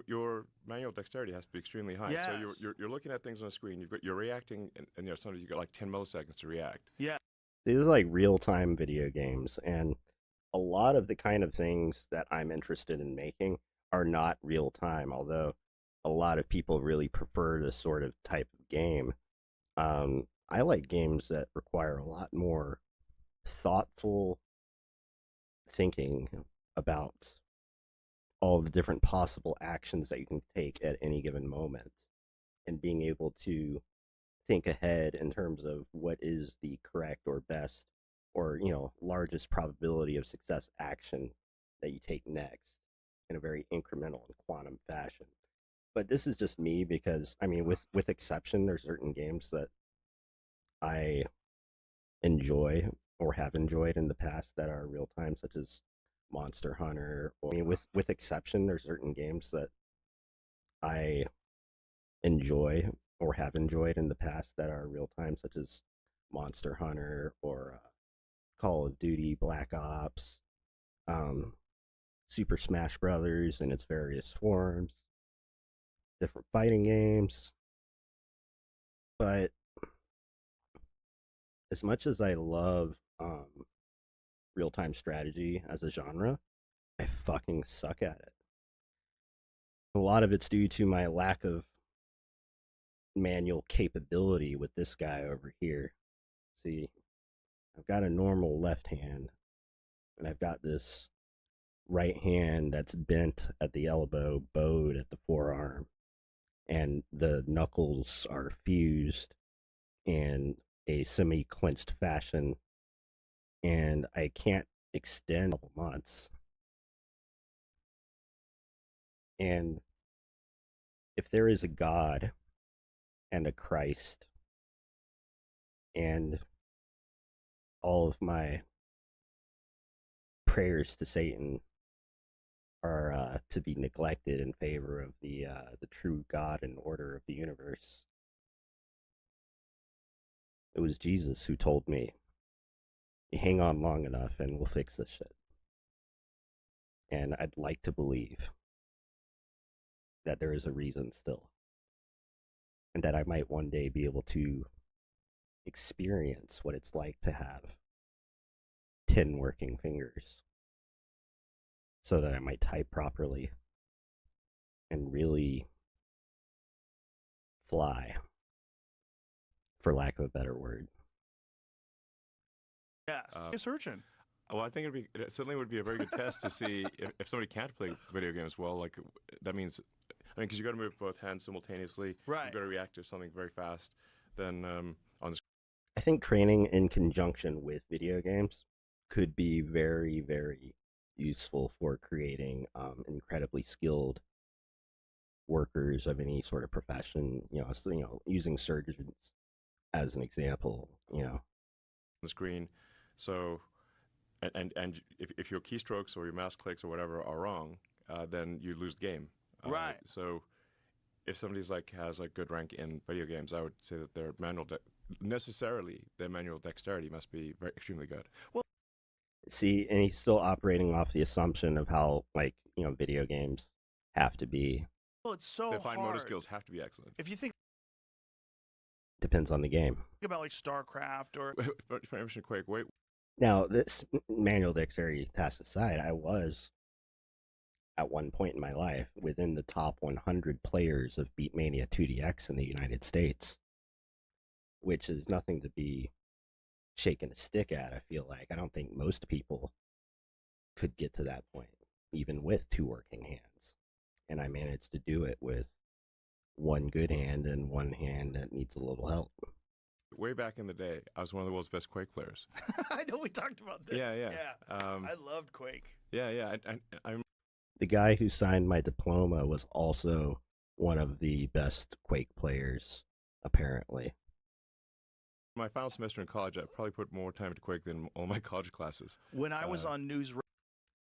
your manual dexterity has to be extremely high. Yes. So you're looking at things on a screen. You're reacting, and sometimes you got like 10 milliseconds to react. Yeah. These are like real-time video games, and a lot of the kind of things that I'm interested in making are not real-time, although a lot of people really prefer this sort of type of game. I like games that require a lot more thoughtful thinking about all the different possible actions that you can take at any given moment, and being able to think ahead in terms of what is the correct or best or largest probability of success action that you take next in a very incremental and quantum fashion. But this is just me, because I mean, with exception, there's certain games that I enjoy or have enjoyed in the past that are real time, such as Monster Hunter. Or, I mean, with exception, there's certain games that I enjoy or have enjoyed in the past that are real time, such as Monster Hunter or Call of Duty, Black Ops, Super Smash Brothers in its various forms, different fighting games. But as much as I love real time strategy as a genre, I fucking suck at it. A lot of it's due to my lack of manual capability with this guy over here. See, I've got a normal left hand, and I've got this right hand that's bent at the elbow, bowed at the forearm, and the knuckles are fused in a semi-clenched fashion, and I can't extend a couple months. And if there is a God and a Christ, and all of my prayers to Satan are to be neglected in favor of the true God and order of the universe, it was Jesus who told me, "You hang on long enough and we'll fix this shit." And I'd like to believe that there is a reason still, and that I might one day be able to experience what it's like to have 10 working fingers, so that I might type properly and really fly, for lack of a better word. Yes. A surgeon. Well, I think it certainly would be a very good test to see if somebody can't play video games well. Like, that means, because you got to move both hands simultaneously. Right. You got to react to something very fast. Then on the I think training in conjunction with video games could be very, very useful for creating incredibly skilled workers of any sort of profession. Using surgeons as an example. the screen. So, and if your keystrokes or your mouse clicks or whatever are wrong, then you lose the game. Right. So, if somebody's has a good rank in video games, I would say that their manual dexterity must be extremely good. Well, see, and he's still operating off the assumption of how video games have to be. well, it's so Their fine hard. motor skills have to be excellent. If you think Depends on the game. about like StarCraft or For instance, Quake, wait, Now, this manual dexterity task aside, I was, at one point in my life, within the top 100 players of Beatmania 2DX in the United States, which is nothing to be shaken a stick at, I feel like. I don't think most people could get to that point, even with two working hands. And I managed to do it with one good hand and one hand that needs a little help. way back in the day, I was one of the world's best Quake players. I know we talked about this. Yeah. I loved Quake. Yeah. I'm The guy who signed my diploma was also one of the best Quake players, apparently. my final semester in college, I probably put more time into Quake than all my college classes. When I was on news.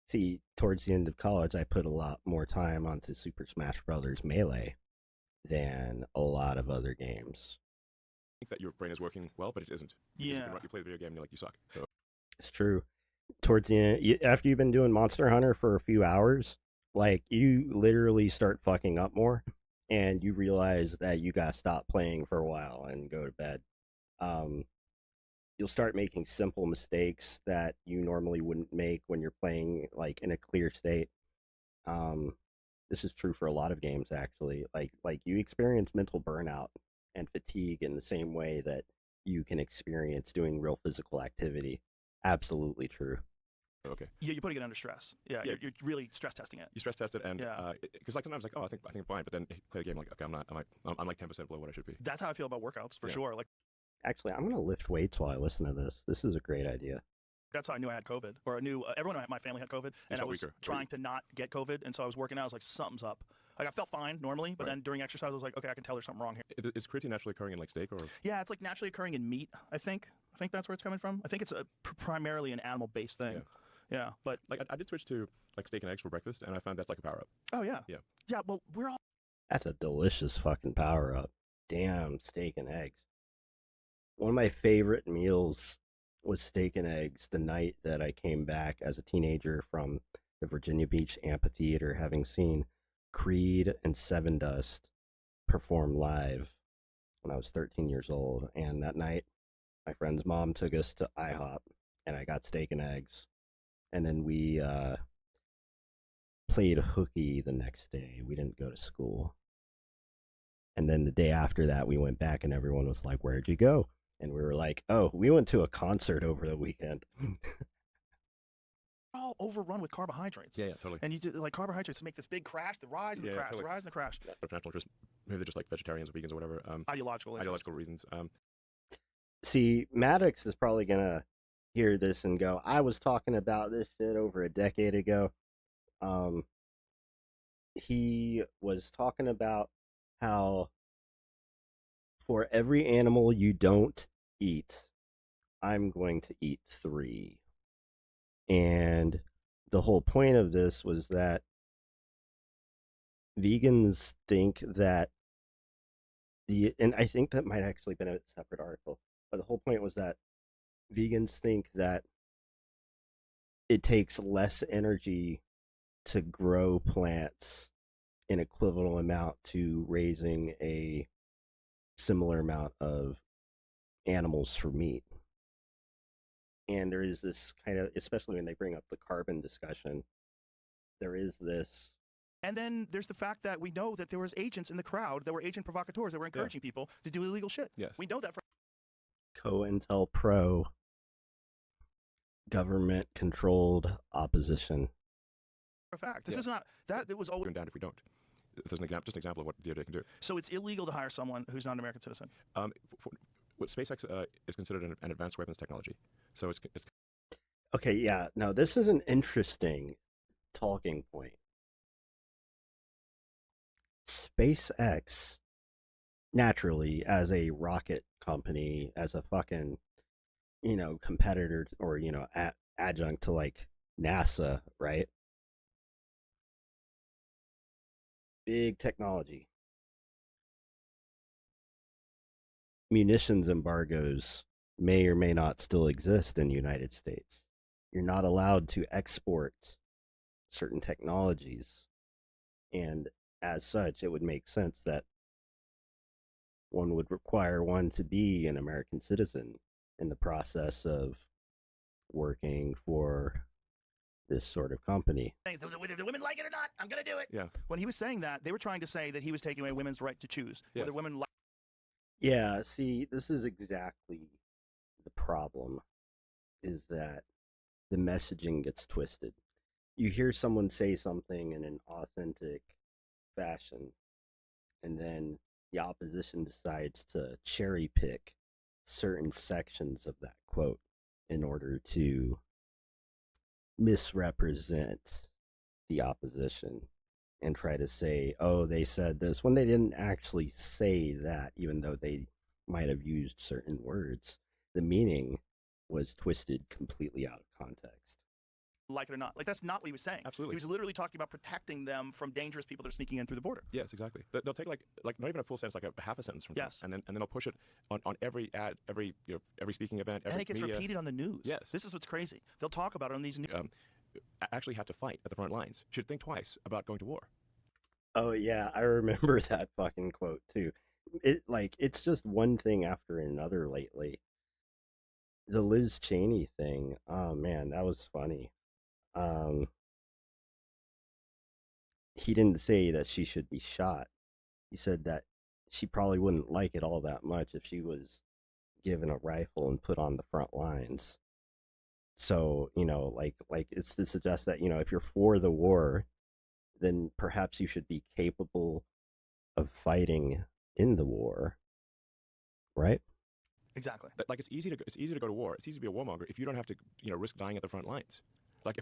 See, towards the end of college, I put a lot more time onto Super Smash Brothers Melee than a lot of other games. I think that your brain is working well, but it isn't. Yeah. You play the video game and you're like, you suck. So It's true. Towards the end, after you've been doing Monster Hunter for a few hours, Like, you literally start fucking up more, and you realize that you gotta stop playing for a while and go to bed. Um, you'll start making simple mistakes that you normally wouldn't make when you're playing like in a clear state. Um, this is true for a lot of games actually. Like you experience mental burnout and fatigue in the same way that you can experience doing real physical activity. Absolutely true. Okay. Yeah, you're putting it under stress. Yeah, Yeah. you're really stress testing it. You stress test it, and Yeah. because like sometimes like, oh, I think I'm fine, but then you play the game like, okay, I'm like 10% below what I should be. That's how I feel about workouts, for Yeah. sure. Like, Actually, I'm gonna lift weights while I listen to this. This is a great idea. that's how I knew I had COVID, or I knew everyone in my family had COVID, and I felt was weaker. trying to not get COVID, and so I was working out. I was like, something's up. Like, I felt fine normally, but Right. then during exercise, I was like, okay, I can tell there's something wrong here. Is creatine naturally occurring in like steak or? Yeah, it's like naturally occurring in meat, I think. I think that's where it's coming from. I think it's primarily an animal-based thing. Yeah, but Like I did switch to like steak and eggs for breakfast, and I found that's like a power up. oh yeah, Yeah. yeah. Well, we're all That's a delicious fucking power up. Damn, steak and eggs. One of my favorite meals was steak and eggs the night that I came back as a teenager from the Virginia Beach Amphitheater, having seen Creed and Seven Dust perform live when I was 13 years old. And that night, my friend's mom took us to IHOP, and I got steak and eggs. And then we played hooky the next day. We didn't go to school. And then the day after that, we went back, and everyone was like, "Where'd you go?" And we were like, "Oh, we went to a concert over the weekend." all overrun with carbohydrates. Yeah, totally. And you do like carbohydrates make this big crash, the rise and the crash, totally. the rise and the crash. Professional, just maybe they're just like vegetarians or vegans or whatever. Ideological interest. Ideological reasons. See, Maddox is probably gonna hear this and go, "I was talking about this shit over a decade ago." He was talking about how for every animal you don't eat, I'm going to eat 3. And the whole point of this was that vegans think that and I think that might actually been a separate article, but the whole point was that vegans think that it takes less energy to grow plants an equivalent amount to raising a similar amount of animals for meat. And there is this kind of, especially when they bring up the carbon discussion, there is this. And then there's the fact that we know that there was agents in the crowd that were agent provocateurs that were encouraging people to do illegal shit. Yes. We know that for COINTELPRO, government-controlled opposition. a fact. This is not that. It was always Doing down if we don't. This is just an example of what the DoD can do. so it's illegal to hire someone who's not an American citizen. What SpaceX is considered an advanced weapons technology. So it's Okay, yeah. Now, this is an interesting talking point. SpaceX, naturally, as a rocket company, as a fucking, competitor or, adjunct to like NASA, right? Big technology. Munitions embargoes may or may not still exist in the United States. You're not allowed to export certain technologies. And as such, it would make sense that one would require one to be an American citizen in the process of working for this sort of company. Whether the women like it or not, I'm going to do it. Yeah. When he was saying that, they were trying to say that he was taking away women's right to choose. Yes. Whether women like. Yeah, see, this is exactly the problem, is that the messaging gets twisted. You hear someone say something in an authentic fashion, and then the opposition decides to cherry pick certain sections of that quote in order to misrepresent the opposition and try to say, oh, they said this, when they didn't actually say that, even though they might have used certain words. The meaning was twisted completely out of context. Like it or not. Like, that's not what he was saying. Absolutely. He was literally talking about protecting them from dangerous people that are sneaking in through the border. Yes, exactly. They'll take like not even a full sentence, like a half a sentence from Yes. and then they'll push it on every ad, every speaking event, every And it gets media. repeated on the news. Yes. This is what's crazy. They'll talk about it on these news. actually have to fight at the front lines should think twice about going to war. Oh yeah, I remember that fucking quote too. It's just one thing after another lately. The Liz Cheney thing. Oh man, that was funny. Um he didn't say that she should be shot. He said that she probably wouldn't like it all that much if she was given a rifle and put on the front lines. So, it's to suggest that, if you're for the war, then perhaps you should be capable of fighting in the war, right? Exactly. Like it's easy to go to war. It's easy to be a warmonger if you don't have to risk dying at the front lines. Like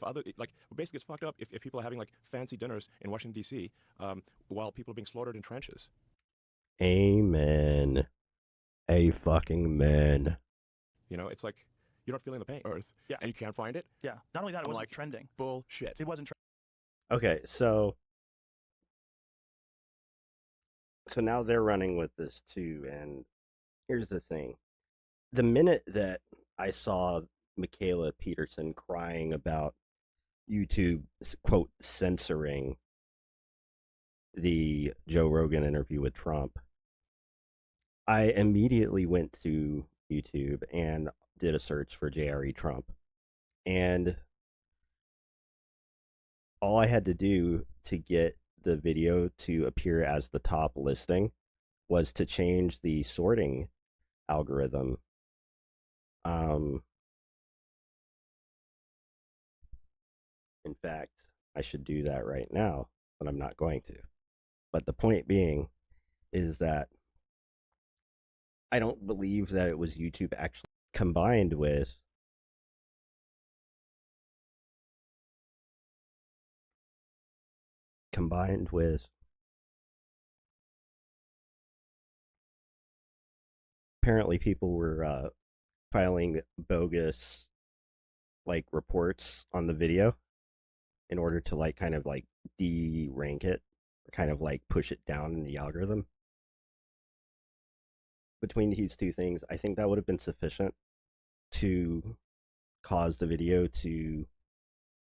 basically it's fucked up if people are having like fancy dinners in Washington D.C. While people are being slaughtered in trenches. Amen. A fucking man. It's like you're not feeling the pain, Earth, Yeah. and you can't find it. Yeah. Not only that, it wasn't like, trending. Bullshit. It wasn't trending. Okay, so now they're running with this too, and here's the thing. The minute that I saw Michaela Peterson crying about YouTube, quote, censoring the Joe Rogan interview with Trump, I immediately went to YouTube and did a search for JRE Trump. And all I had to do to get the video to appear as the top listing was to change the sorting algorithm. In fact, I should do that right now, but I'm not going to. But the point being is that I don't believe that it was YouTube actually combined with apparently people were filing bogus reports on the video in order to kind of de-rank it, or kind of push it down in the algorithm. Between these two things, I think that would have been sufficient to cause the video to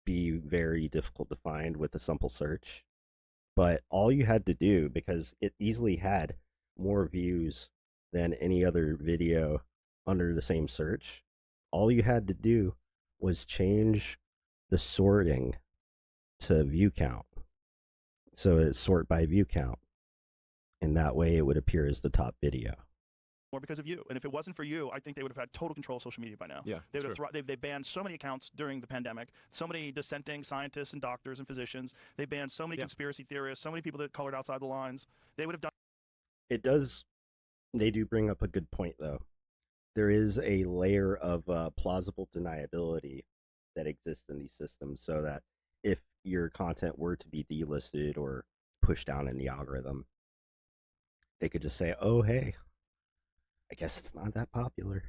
be very difficult to find with a simple search. But all you had to do, because it easily had more views than any other video under the same search, all you had to do was change the sorting to view count. So it's sort by view count. And that way it would appear as the top video. More because of you. And if it wasn't for you, I think they would have had total control of social media by now. Yeah, they would have they banned so many accounts during the pandemic, so many dissenting scientists and doctors and physicians. They banned so many conspiracy theorists, so many people that colored outside the lines. They would have done. They do bring up a good point, though. There is a layer of plausible deniability that exists in these systems, so that if your content were to be delisted or pushed down in the algorithm, they could just say, oh, hey, I guess it's not that popular.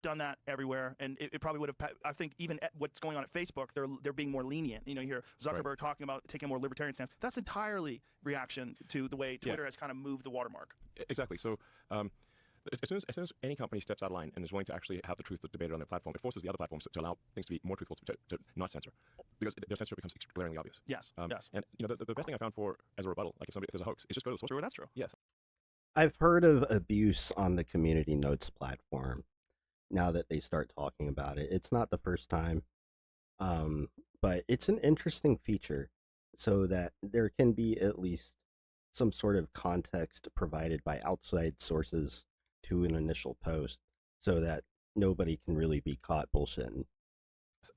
Done that everywhere, and it probably would have. I think even what's going on at Facebook, they're being more lenient. You hear Zuckerberg talking about taking a more libertarian stance. That's entirely reaction to the way Twitter has kind of moved the watermark. Exactly. So as soon as any company steps out of line and is willing to actually have the truth debated on their platform, it forces the other platforms to allow things to be more truthful, to not censor, because their censor becomes glaringly obvious. Yes. Yes. And the best thing I found as a rebuttal, like if there's a hoax, is just go to the source. True. That's true. Yes. I've heard of abuse on the community notes platform. Now that they start talking about it, it's not the first time, but it's an interesting feature, so that there can be at least some sort of context provided by outside sources to an initial post, so that nobody can really be caught bullshitting.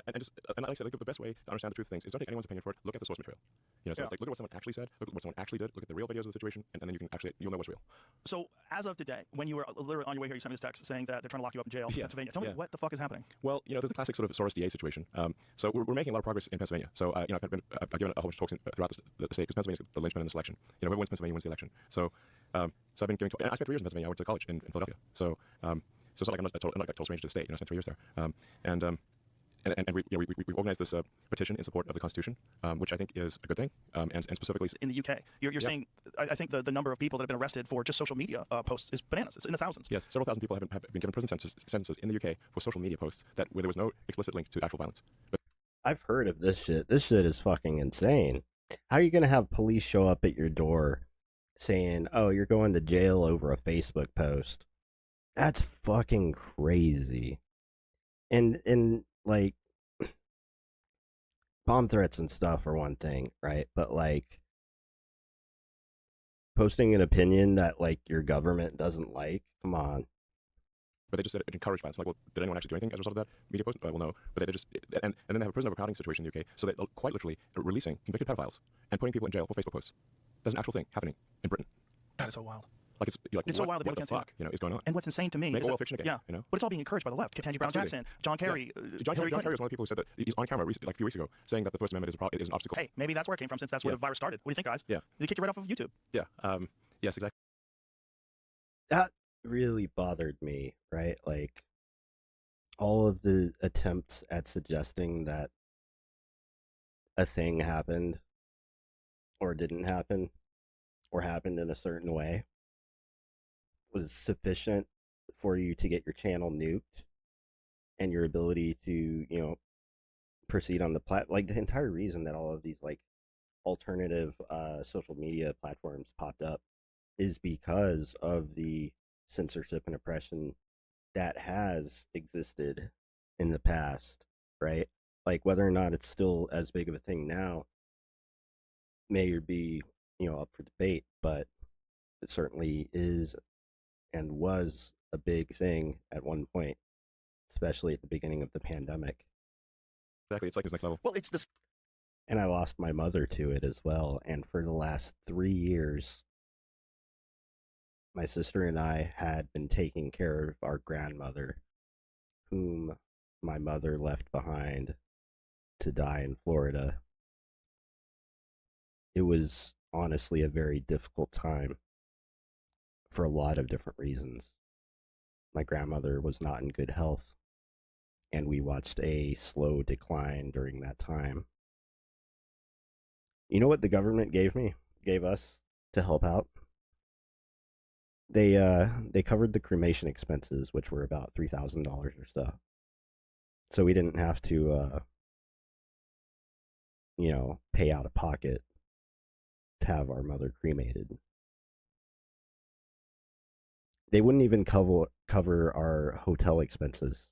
And like I said, the best way to understand the truth of things is don't take anyone's opinion for it. Look at the source material. It's like look at what someone actually said, look at what someone actually did, look at the real videos of the situation, and then you'll know what's real. So as of today, when you were literally on your way here, you sent me this text saying that they're trying to lock you up in jail in Pennsylvania. Tell me what the fuck is happening. Well, there's a classic sort of Soros DA situation. So we're making a lot of progress in Pennsylvania. So I've given a whole bunch of talks throughout the state, because Pennsylvania's the linchpin in this election. Whoever wins Pennsylvania wins the election. So I've been giving. And I spent 3 years in Pennsylvania. I went to college in Philadelphia. So it's not like I'm not a total stranger to the state. I spent 3 years there. and we organized this petition in support of the Constitution, which I think is a good thing, and specifically in the UK. You're saying, I think the number of people that have been arrested for just social media posts is bananas. It's in the thousands. yes, several thousand people have been given prison sentences in the UK for social media posts where there was no explicit link to actual violence. But I've heard of this shit. This shit is fucking insane. How are you gonna have police show up at your door saying, "Oh, you're going to jail over a Facebook post"? That's fucking crazy. And like bomb threats and stuff are one thing, right? But like posting an opinion that like your government doesn't like, come on. they just said it encouraged violence. I'm like, well, did anyone actually do anything as a result of that media post? Well, no. But they just and then they have a prisoner overcrowding situation in the UK, so they're quite literally releasing convicted pedophiles and putting people in jail for Facebook posts. There's an actual thing happening in Britain. That is so wild. Like you're like, It's so wild that what people the can't fuck, is going on? And what's insane to me Make is oil that, fiction again. yeah, You know? But it's all being encouraged by the left. Ketanji Brown Jackson, John Kerry, John Hillary Kerry Clinton. was one of the people who said that he's on camera like a few weeks ago saying that the First Amendment is an obstacle. Hey, maybe that's where it came from, since that's where the virus started. What do you think, guys? Yeah. They kicked you right off of YouTube. Yeah. Yes, exactly. That really bothered me, right? Like all of the attempts at suggesting that a thing happened or didn't happen or happened in a certain way was sufficient for you to get your channel nuked and your ability to, you know, proceed on the like the entire reason that all of these like alternative social media platforms popped up is because of the censorship and oppression that has existed in the past, right? Like whether or not it's still as big of a thing now may be, you know, up for debate, but it certainly is and was a big thing at one point, especially at the beginning of the pandemic. Exactly. It's like this next level. Well, it's this. And I lost my mother to it as well. And for the last 3 years, my sister and I had been taking care of our grandmother, whom my mother left behind to die in Florida. It was honestly a very difficult time for a lot of different reasons. My grandmother was not in good health, and we watched a slow decline during that time. You know what the government gave us to help out? They covered the cremation expenses, which were about $3,000 or so. So we didn't have to you know, pay out of pocket to have our mother cremated. They wouldn't even cover our hotel expenses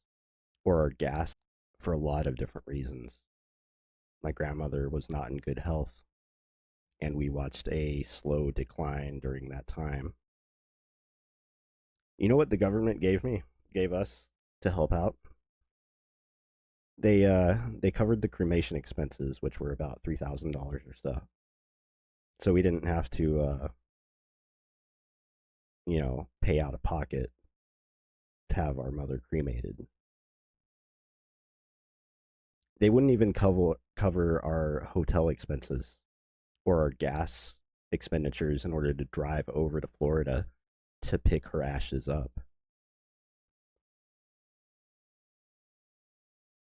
or our gas for a lot of different reasons. My grandmother was not in good health, and we watched a slow decline during that time. You know what the government gave us to help out? They covered the cremation expenses, which were about $3,000 or so. So we didn't have to you know, pay out of pocket to have our mother cremated. They wouldn't even cover our hotel expenses or our gas expenditures in order to drive over to Florida to pick her ashes up.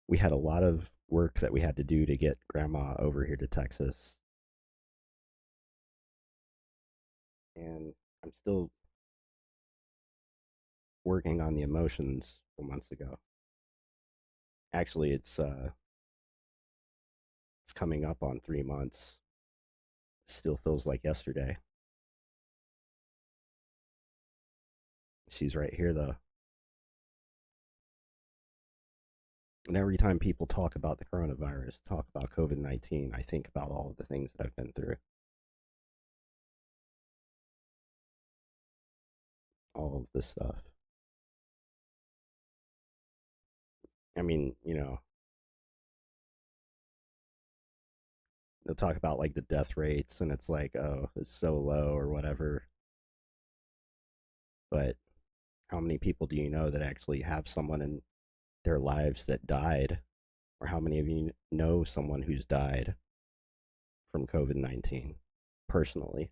We had a lot of work that we had to do to get grandma over here to Texas. And I'm still working on the emotions from months ago. Actually, it's coming up on 3 months. Still feels like yesterday. She's right here though. And every time people talk about the coronavirus, talk about COVID-19, I think about all of the things that I've been through. All of this stuff. I mean, you know, they'll talk about like the death rates and it's like, oh, it's so low or whatever. But how many people do you know that actually have someone in their lives that died? Or how many of you know someone who's died from COVID-19 personally?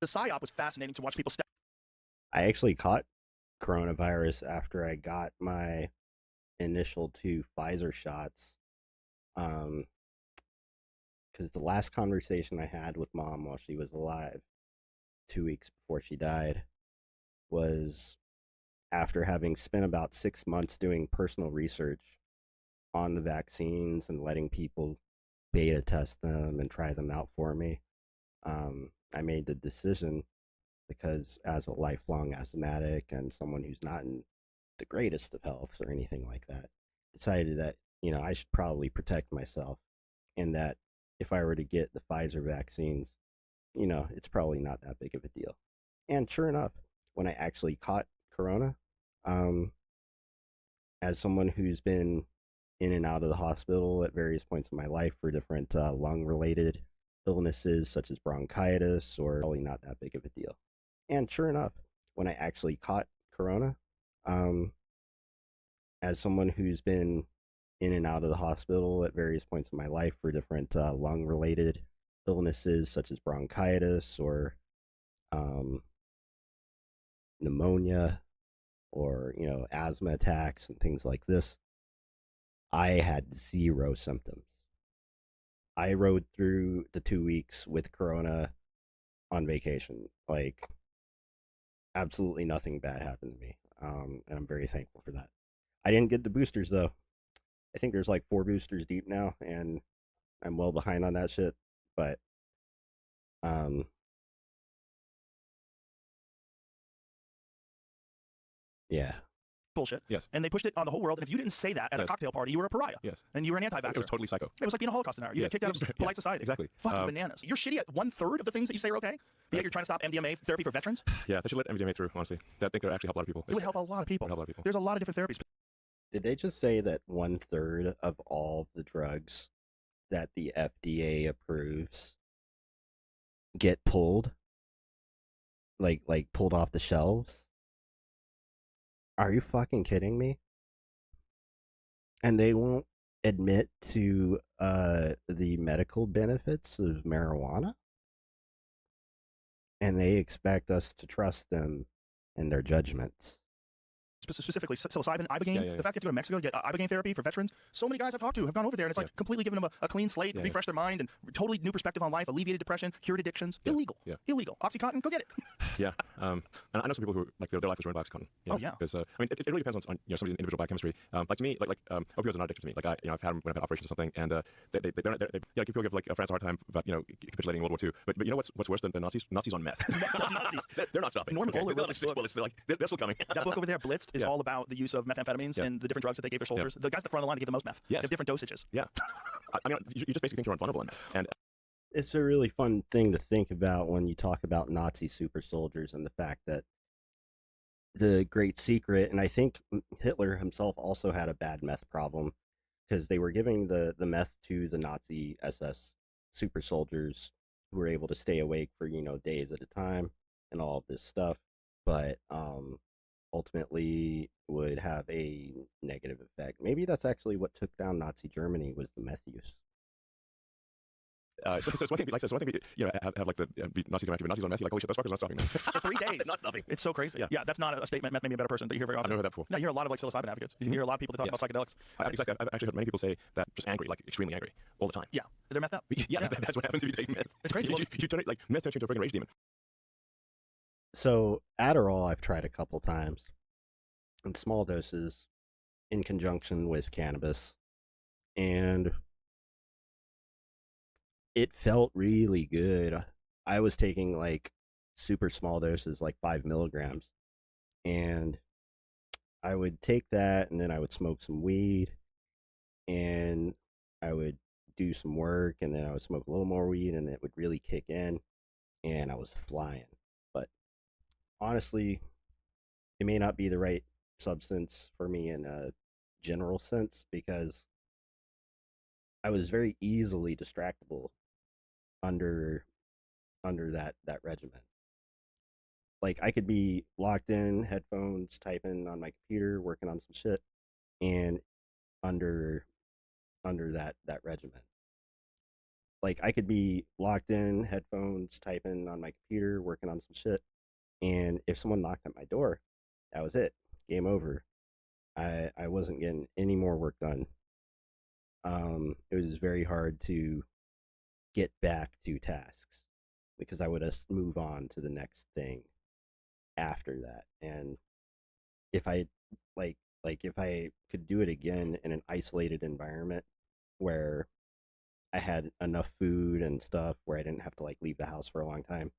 The psyop was fascinating to watch people step. I actually caught coronavirus after I got my initial 2 Pfizer shots. Because the last conversation I had with mom while she was alive, 2 weeks before she died, was after having spent about 6 months doing personal research on the vaccines and letting people beta test them and try them out for me. I made the decision because, as a lifelong asthmatic and someone who's not in the greatest of health or anything like that, decided that, I should probably protect myself, and that if I were to get the Pfizer vaccines, it's probably not that big of a deal. And sure enough, when I actually caught corona, as someone who's been in and out of the hospital at various points in my life for different lung related illnesses such as bronchitis, or probably not that big of a deal. And sure enough, when I actually caught corona, as someone who's been in and out of the hospital at various points in my life for different lung related illnesses such as bronchitis or pneumonia or asthma attacks and things like this, I had 0 symptoms. I rode through the 2 weeks with corona on vacation. Like, absolutely nothing bad happened to me. And I'm very thankful for that. I didn't get the boosters though. I think there's like 4 boosters deep now, and I'm well behind on that shit. But yeah. Bullshit. Yes. And they pushed it on the whole world. And if you didn't say that at a cocktail party, you were a pariah. Yes. And you were an anti-vaxxer. It was totally psycho. It was like being a Holocaust denier. You get kicked out of polite society. Exactly. Fucking bananas. You're shitty at 1/3 of the things that you say are okay. Yet you're trying to stop MDMA therapy for veterans. Yeah, they should let MDMA through, honestly. I think that actually help a lot of people. It would help a lot of people. Help a lot of people. There's a lot of different therapies. Did they just say that 1/3 of all the drugs that the FDA approves get pulled? Like pulled off the shelves? Are you fucking kidding me? And they won't admit to the medical benefits of marijuana? And they expect us to trust them in their judgments. Specifically psilocybin, ibogaine. The fact that you have to go to Mexico to get ibogaine therapy for veterans. So many guys I've talked to have gone over there, and it's like completely giving them a clean slate, refresh their mind, and totally new perspective on life, alleviated depression, cured addictions. Illegal. Illegal. OxyContin, go get it. And I know some people who like their life is ruined by OxyContin. Because I mean, it really depends on somebody's individual biochemistry. Like to me, opioids are not addictive to me. Like I've had them when I've had operations or something, and people give like France a hard time about capitulating in World War II. But you know what's worse than Nazis? Nazis on meth. Nazis. They're not stopping. Norman Goldwyn they're like 6 bullets. They're still coming. That book over there, Blitzed, is all about the use of methamphetamines and the different drugs that they gave their soldiers. The guys at the front of the line to give the most meth. They have different dosages. Yeah. I mean, you just basically think you're invulnerable in meth. And it's a really fun thing to think about when you talk about Nazi super soldiers and the fact that the great secret, and I think Hitler himself also had a bad meth problem, because they were giving the meth to the Nazi SS super soldiers who were able to stay awake for days at a time and all of this stuff, but ultimately would have a negative effect. Maybe that's actually what took down Nazi Germany, was the meth use. So it's one thing, have like the Nazis on Nazis on meth. You're like, holy shit, those fuckers are not stopping. For 3 days. They're not stopping. It's so crazy. Yeah, that's not a statement. Meth made me a better person that you hear very often. I've never heard that before. No, you hear a lot of like psilocybin advocates. You hear a lot of people that talk about psychedelics. Exactly. I've actually heard many people say that just angry, like extremely angry, all the time. Yeah, they're methed up. That's what happens if you take meth. It's crazy. You turn it, like meth turns you into a freaking rage demon. So Adderall I've tried a couple times in small doses in conjunction with cannabis, and it felt really good. I was taking like super small doses, like 5 milligrams, and I would take that and then I would smoke some weed and I would do some work and then I would smoke a little more weed and it would really kick in and I was flying. But honestly, it may not be the right substance for me in a general sense, because I was very easily distractible under that regimen. Like I could be locked in, headphones, typing on my computer, working on some shit, and under that regimen. Like I could be locked in, headphones, typing on my computer, working on some shit, and if someone knocked at my door, that was it. Game over. I wasn't getting any more work done. It was very hard to get back to tasks because I would just move on to the next thing after that. And if I like if I could do it again in an isolated environment where I had enough food and stuff where I didn't have to like leave the house for a long time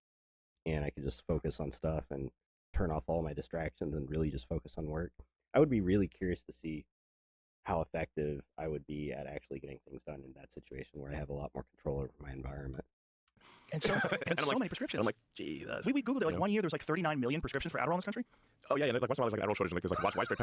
and I could just focus on stuff and turn off all my distractions and really just focus on work, I would be really curious to see how effective I would be at actually getting things done in that situation where I have a lot more control over my environment. And so, and so like, many prescriptions. I'm like, gee, that's... We Googled it, like 1 year, there's like 39 million prescriptions for Adderall in this country. Oh, yeah, like once in a while there's like an Adderall shortage, and like there's like widespread